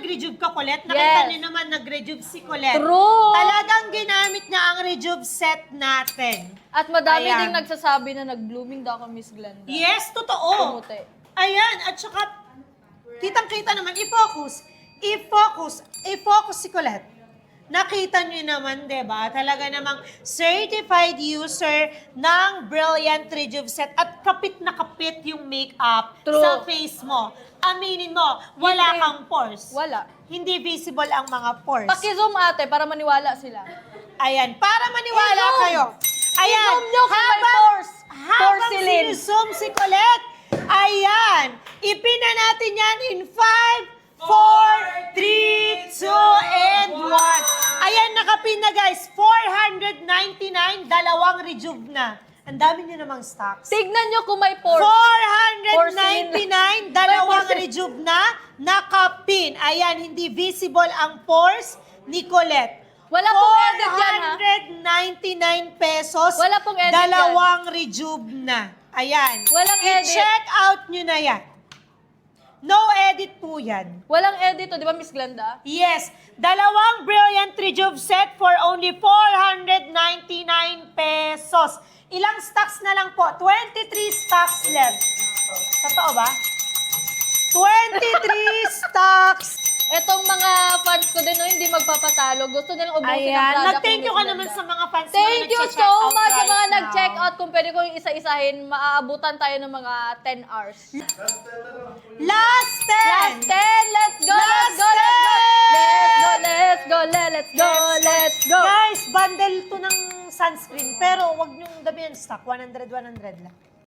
nag-rejuve ka, Colette? Nakita niyo naman nag-rejuve si Colette. True! Talagang ginamit niya ang rejuve set natin. At madami Ayan. ding nagsasabi na nag-blooming daw ako, Miss Glenda. Yes, totoo. Pumuti. Ayan, at saka, kitang-kita naman, i-focus si Colette. Nakita nyo naman, diba? Talaga namang certified user ng Brilliant Rejuve Set at kapit na kapit yung makeup True. sa face mo. Aminin mo, wala Hindi. kang pores. Wala. Hindi visible ang mga pores. Paki-zoom ate para maniwala sila. Ayan, para maniwala I-zoom. kayo. Ayan, I-zoom nyo kung may pores. habang Porcelain. sinuzoom si Colette, ayan, ipina natin yan in 5, 4, 3, 2, and 1. Ayan, nakapin na guys, 499, dalawang rejuve na. Ang dami nyo namang stocks. Tignan nyo kung may pores. 499, dalawang rejuve na, nakapin. Ayan, hindi visible ang pores ni Colette. Wala pong edit yan, ha? 499 pesos, Wala pong edit dalawang rejuve na. Ayan. Walang edit. I-check out nyo na yan. No edit po yan. Walang edit to, di ba Miss Glenda? Yes, dalawang Brilliant Rejuve set for only 499 pesos. Ilang stocks na lang po? 23 stocks left. Totoo ba? 23 stocks. Etong mga fans ko din, no, hindi magpapatalo. Gusto nilang ubusin ang Ayan, product nag-thank ni you Miss ka naman Glenda. sa mga fans mo na Thank you nag-check so out much sa right mga now. nag-check out. Kung pwede ko yung isa-isahin, maaabutan tayo ng mga 10 hours. Last 10! Last 10! Let's go! Let's go! Let's go! Let's go! Let's go! Guys, bundle to ng sunscreen. Pero wag niyong damihan stock. 100 lang.